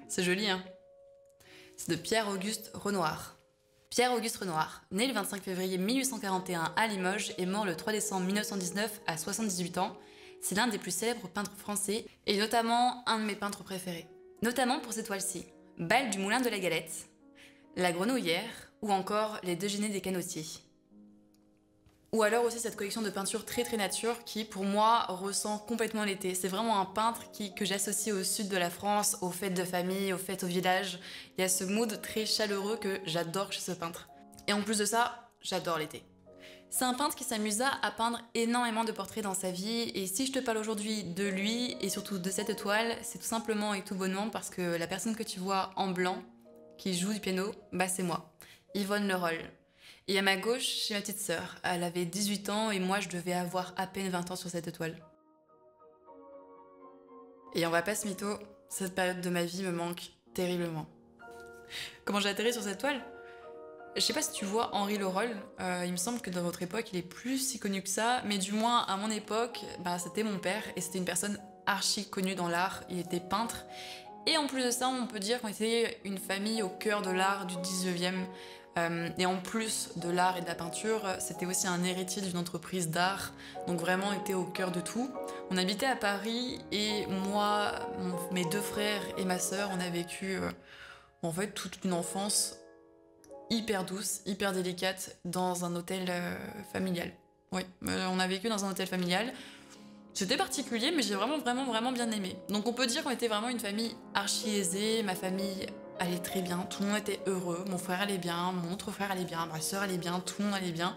C'est joli, hein? C'est de Pierre-Auguste Renoir. Pierre-Auguste Renoir, né le 25 février 1841 à Limoges et mort le 3 décembre 1919 à 78 ans, c'est l'un des plus célèbres peintres français et notamment un de mes peintres préférés. Notamment pour ces toiles-ci, Bal du Moulin de la Galette, La Grenouillère ou encore Les Déjeuners des Canotiers. Ou alors aussi cette collection de peintures très nature qui pour moi ressent complètement l'été. C'est vraiment un peintre que j'associe au sud de la France, aux fêtes de famille, aux fêtes au village. Il y a ce mood très chaleureux que j'adore chez ce peintre. Et en plus de ça, j'adore l'été. C'est un peintre qui s'amusa à peindre énormément de portraits dans sa vie et si je te parle aujourd'hui de lui et surtout de cette toile, c'est tout simplement et tout bonnement parce que la personne que tu vois en blanc qui joue du piano, bah c'est moi, Yvonne Leroll. Et à ma gauche, j'ai ma petite sœur. Elle avait 18 ans et moi je devais avoir à peine 20 ans sur cette toile. Et on va pas se mytho, cette période de ma vie me manque terriblement. Comment j'ai atterri sur cette toile? Je sais pas si tu vois Henri Leroll, il me semble que dans votre époque il est plus si connu que ça, mais du moins à mon époque, bah, c'était mon père et c'était une personne archi connue dans l'art, il était peintre. Et en plus de ça, on peut dire qu'on était une famille au cœur de l'art du 19e. Et en plus de l'art et de la peinture, c'était aussi un héritier d'une entreprise d'art, donc vraiment était au cœur de tout. On habitait à Paris et moi, mes deux frères et ma sœur, on a vécu en fait toute une enfance hyper douce, hyper délicate dans un hôtel familial. Oui, on a vécu dans un hôtel familial. C'était particulier, mais j'ai vraiment bien aimé. Donc on peut dire qu'on était vraiment une famille archi aisée, ma famille allait très bien, tout le monde était heureux, mon frère allait bien, mon autre frère allait bien, ma soeur allait bien, tout le monde allait bien.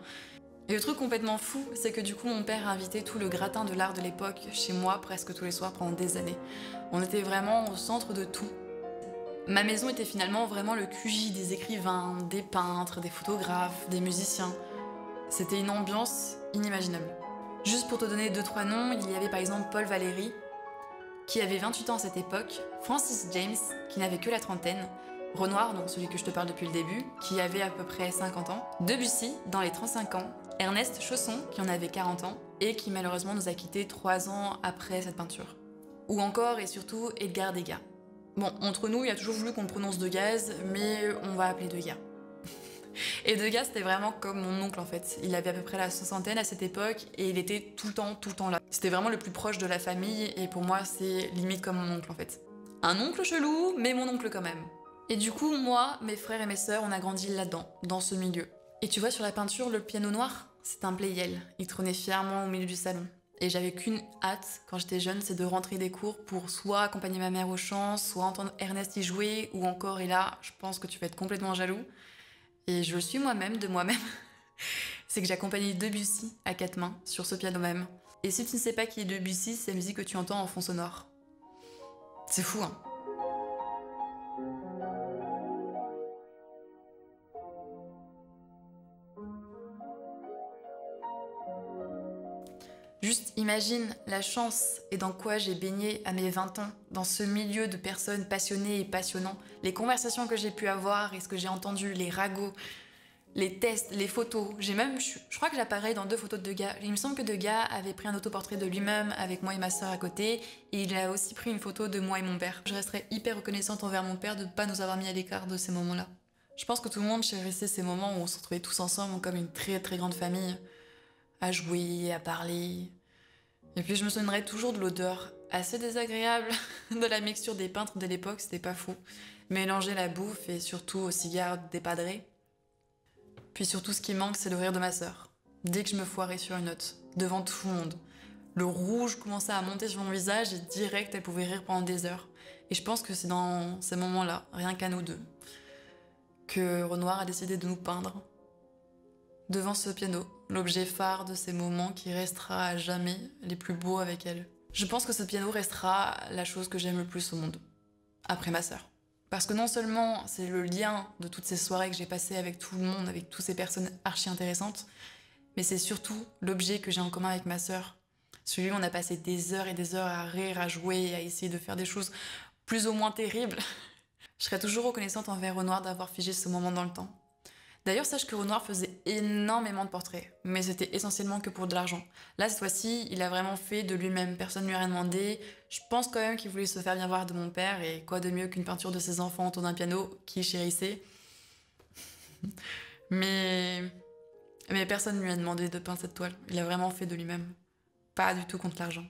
Et le truc complètement fou, c'est que du coup mon père a invité tout le gratin de l'art de l'époque chez moi presque tous les soirs pendant des années. On était vraiment au centre de tout. Ma maison était finalement vraiment le QG des écrivains, des peintres, des photographes, des musiciens. C'était une ambiance inimaginable. Juste pour te donner 2-3 noms, il y avait par exemple Paul Valéry, qui avait 28 ans à cette époque, Francis James, qui n'avait que la trentaine, Renoir, donc celui que je te parle depuis le début, qui avait à peu près 50 ans, Debussy, dans les 35 ans, Ernest Chausson, qui en avait 40 ans, et qui malheureusement nous a quittés 3 ans après cette peinture. Ou encore et surtout Edgar Degas. Bon, entre nous, il a toujours voulu qu'on prononce Degas, mais on va appeler Degas. Et Degas, c'était vraiment comme mon oncle en fait. Il avait à peu près la soixantaine à cette époque et il était tout le temps là. C'était vraiment le plus proche de la famille et pour moi, c'est limite comme mon oncle en fait. Un oncle chelou, mais mon oncle quand même. Et du coup, moi, mes frères et mes sœurs, on a grandi là-dedans, dans ce milieu. Et tu vois, sur la peinture, le piano noir, c'est un Pleyel. Il trônait fièrement au milieu du salon. Et j'avais qu'une hâte, quand j'étais jeune, c'est de rentrer des cours pour soit accompagner ma mère au chant, soit entendre Ernest y jouer, ou encore, et là, je pense que tu vas être complètement jaloux, et je le suis moi-même de moi-même, c'est que j'accompagnais Debussy à 4 mains sur ce piano même. Et si tu ne sais pas qui est Debussy, c'est la musique que tu entends en fond sonore. C'est fou, hein? Juste imagine la chance et dans quoi j'ai baigné à mes 20 ans, dans ce milieu de personnes passionnées et passionnants, les conversations que j'ai pu avoir et ce que j'ai entendu, les ragots, les tests, les photos. J'ai même, je crois que j'apparais dans 2 photos de Degas. Il me semble que Degas avait pris un autoportrait de lui-même avec moi et ma sœur à côté, et il a aussi pris une photo de moi et mon père. Je resterai hyper reconnaissante envers mon père de ne pas nous avoir mis à l'écart de ces moments-là. Je pense que tout le monde chérissait ces moments où on se retrouvait tous ensemble comme une très grande famille, à jouer, à parler. Et puis je me souviendrai toujours de l'odeur assez désagréable de la mixture des peintres de l'époque, c'était pas fou. Mélanger la bouffe et surtout au cigare dépadré. Puis surtout, ce qui manque, c'est le rire de ma sœur. Dès que je me foirais sur une note, devant tout le monde, le rouge commençait à monter sur mon visage et direct, elle pouvait rire pendant des heures. Et je pense que c'est dans ces moments-là, rien qu'à nous deux, que Renoir a décidé de nous peindre. Devant ce piano, l'objet phare de ces moments qui restera à jamais les plus beaux avec elle. Je pense que ce piano restera la chose que j'aime le plus au monde, après ma sœur. Parce que non seulement c'est le lien de toutes ces soirées que j'ai passées avec tout le monde, avec toutes ces personnes archi intéressantes, mais c'est surtout l'objet que j'ai en commun avec ma sœur. Celui où on a passé des heures et des heures à rire, à jouer, à essayer de faire des choses plus ou moins terribles. Je serai toujours reconnaissante envers Renoir d'avoir figé ce moment dans le temps. D'ailleurs, sache que Renoir faisait énormément de portraits, mais c'était essentiellement que pour de l'argent. Là, cette fois-ci, il a vraiment fait de lui-même, personne ne lui a rien demandé. Je pense quand même qu'il voulait se faire bien voir de mon père, et quoi de mieux qu'une peinture de ses enfants autour d'un piano qu'il chérissait. Mais... mais personne ne lui a demandé de peindre cette toile, il a vraiment fait de lui-même. Pas du tout contre l'argent.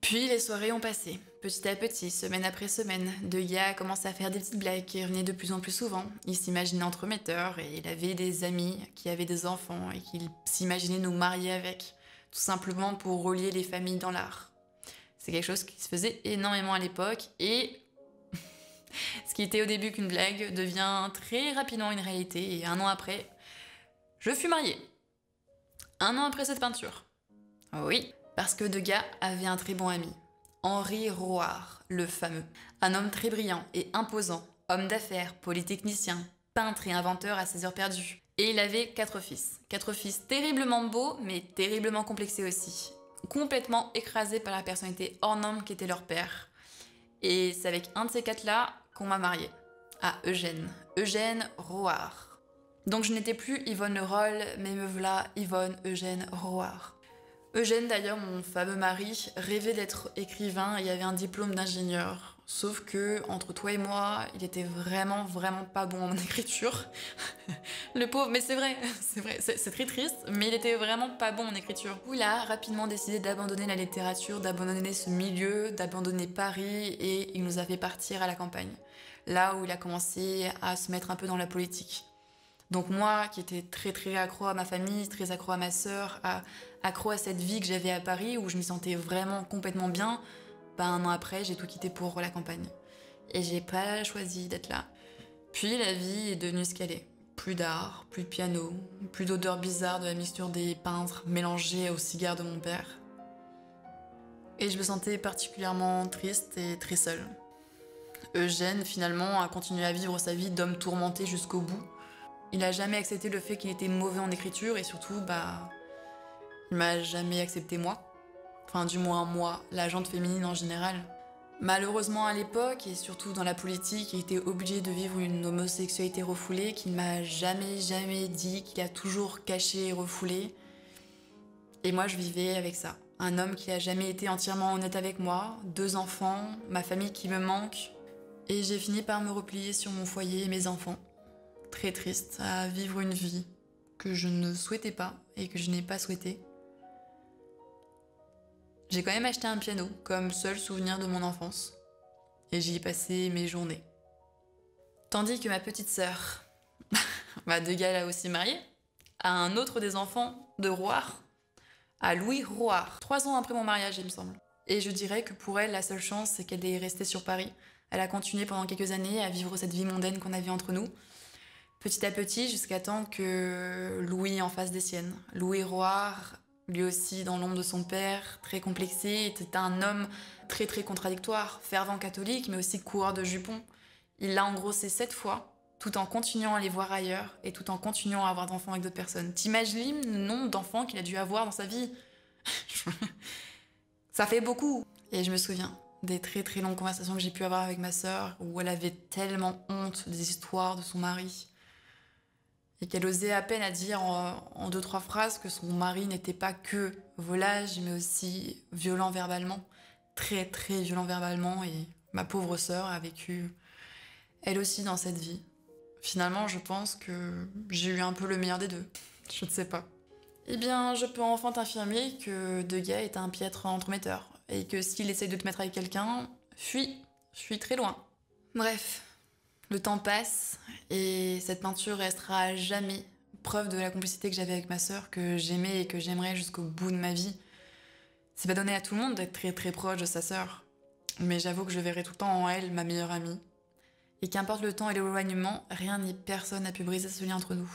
Puis les soirées ont passé. Petit à petit, semaine après semaine, Degas a commencé à faire des petites blagues qui revenaient de plus en plus souvent. Il s'imaginait entremetteur et il avait des amis qui avaient des enfants et qu'il s'imaginait nous marier avec, tout simplement pour relier les familles dans l'art. C'est quelque chose qui se faisait énormément à l'époque et ce qui était au début qu'une blague devient très rapidement une réalité et 1 an après, je fus mariée. 1 an après cette peinture. Oui, parce que Degas avait un très bon ami, Henri Roard, le fameux. Un homme très brillant et imposant, homme d'affaires, polytechnicien, peintre et inventeur à ses heures perdues. Et il avait 4 fils. 4 fils terriblement beaux, mais terriblement complexés aussi. Complètement écrasés par la personnalité hors norme qu'était leur père. Et c'est avec un de ces 4-là qu'on m'a mariée. À Eugène. Eugène Roard. Donc je n'étais plus Yvonne Le Roll, mais me voilà Yvonne Eugène Roard. Eugène, d'ailleurs, mon fameux mari, rêvait d'être écrivain et avait un diplôme d'ingénieur. Sauf que, entre toi et moi, il était vraiment pas bon en écriture. Le pauvre, mais c'est vrai, c'est très triste, mais il était vraiment pas bon en écriture. Du coup, il a rapidement décidé d'abandonner la littérature, d'abandonner ce milieu, d'abandonner Paris, et il nous a fait partir à la campagne. Là où il a commencé à se mettre un peu dans la politique. Donc moi, qui étais très accro à ma famille, très accro à ma sœur, accro à cette vie que j'avais à Paris, où je m'y sentais vraiment complètement bien, 1 an après, j'ai tout quitté pour la campagne. Et j'ai pas choisi d'être là. Puis la vie est devenue ce qu'elle est. Plus d'art, plus de piano, plus d'odeur bizarre de la mixture des peintres mélangée aux cigares de mon père. Et je me sentais particulièrement triste et très seule. Eugène, finalement, a continué à vivre sa vie d'homme tourmenté jusqu'au bout. Il a jamais accepté le fait qu'il était mauvais en écriture et surtout, il m'a jamais accepté moi. Enfin, du moins moi, la gente féminine en général. Malheureusement à l'époque, et surtout dans la politique, il était obligé de vivre une homosexualité refoulée qu'il m'a jamais dit, qu'il a toujours caché et refoulé. Et moi, je vivais avec ça. Un homme qui a jamais été entièrement honnête avec moi, 2 enfants, ma famille qui me manque. Et j'ai fini par me replier sur mon foyer et mes enfants. Très triste à vivre une vie que je ne souhaitais pas et que je n'ai pas souhaité. J'ai quand même acheté un piano comme seul souvenir de mon enfance et j'y ai passé mes journées. Tandis que ma petite sœur, Degas l'a aussi mariée, a un autre des enfants de Roard, à Louis Roard, 3 ans après mon mariage il me semble. Et je dirais que pour elle, la seule chance c'est qu'elle est restée sur Paris. Elle a continué pendant quelques années à vivre cette vie mondaine qu'on avait entre nous. Petit à petit, jusqu'à temps que Louis en fasse des siennes. Louis Roard, lui aussi dans l'ombre de son père, très complexé, était un homme très contradictoire, fervent catholique, mais aussi coureur de jupons. Il l'a engrossé 7 fois, tout en continuant à les voir ailleurs, et tout en continuant à avoir d'enfants avec d'autres personnes. T'imagines le nombre d'enfants qu'il a dû avoir dans sa vie? Ça fait beaucoup. Et je me souviens des très longues conversations que j'ai pu avoir avec ma sœur, où elle avait tellement honte des histoires de son mari. Et qu'elle osait à peine à dire en 2-3 phrases que son mari n'était pas que volage, mais aussi violent verbalement, très violent verbalement, et ma pauvre sœur a vécu elle aussi dans cette vie. Finalement, je pense que j'ai eu un peu le meilleur des deux, je ne sais pas. Eh bien, je peux enfin t'affirmer que Degas est un piètre entremetteur, et que s'il essaye de te mettre avec quelqu'un, fuis très loin. Bref. Le temps passe et cette peinture restera à jamais preuve de la complicité que j'avais avec ma sœur, que j'aimais et que j'aimerais jusqu'au bout de ma vie. C'est pas donné à tout le monde d'être très proche de sa sœur, mais j'avoue que je verrai tout le temps en elle ma meilleure amie. Et qu'importe le temps et l'éloignement, rien ni personne n'a pu briser ce lien entre nous.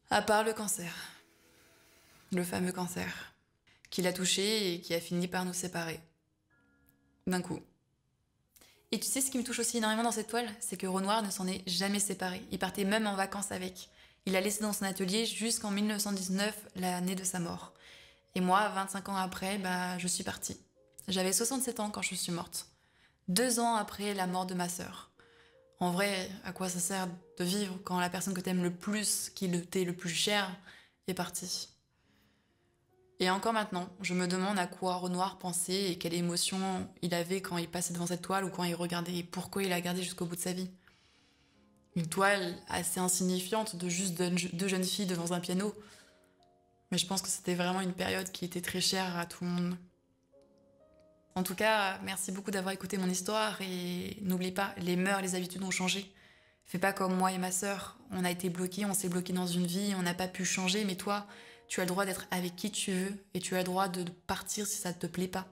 À part le cancer. Le fameux cancer. Qui l'a touché et qui a fini par nous séparer. D'un coup. Et tu sais ce qui me touche aussi énormément dans cette toile, c'est que Renoir ne s'en est jamais séparé. Il partait même en vacances avec. Il l'a laissé dans son atelier jusqu'en 1919, l'année de sa mort. Et moi, 25 ans après, je suis partie. J'avais 67 ans quand je suis morte. 2 ans après la mort de ma sœur. En vrai, à quoi ça sert de vivre quand la personne que t'aimes le plus, t'est le plus cher, est partie? Et encore maintenant, je me demande à quoi Renoir pensait et quelle émotion il avait quand il passait devant cette toile ou quand il regardait et pourquoi il la gardait jusqu'au bout de sa vie. Une toile assez insignifiante de juste deux jeunes filles devant un piano. Mais je pense que c'était vraiment une période qui était très chère à tout le monde. En tout cas, merci beaucoup d'avoir écouté mon histoire et n'oublie pas, les mœurs et les habitudes ont changé. Fais pas comme moi et ma sœur, on a été bloqués, on s'est bloqués dans une vie, on n'a pas pu changer, mais toi, tu as le droit d'être avec qui tu veux et tu as le droit de partir si ça te plaît pas.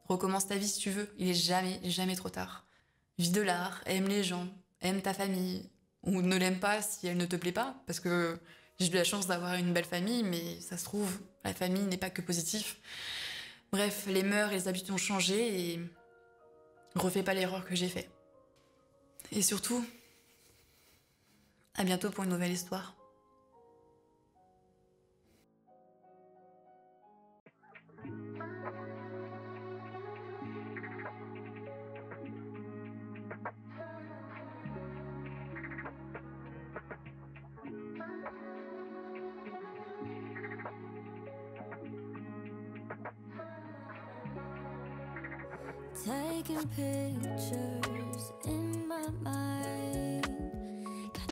Recommence ta vie si tu veux, il est jamais, jamais trop tard. Vis de l'art, aime les gens, aime ta famille, ou ne l'aime pas si elle ne te plaît pas, parce que j'ai eu la chance d'avoir une belle famille, mais ça se trouve, la famille n'est pas que positif. Bref, les mœurs et les habitudes ont changé et refais pas l'erreur que j'ai fait. Et surtout, à bientôt pour une nouvelle histoire. Taking pictures in my mind,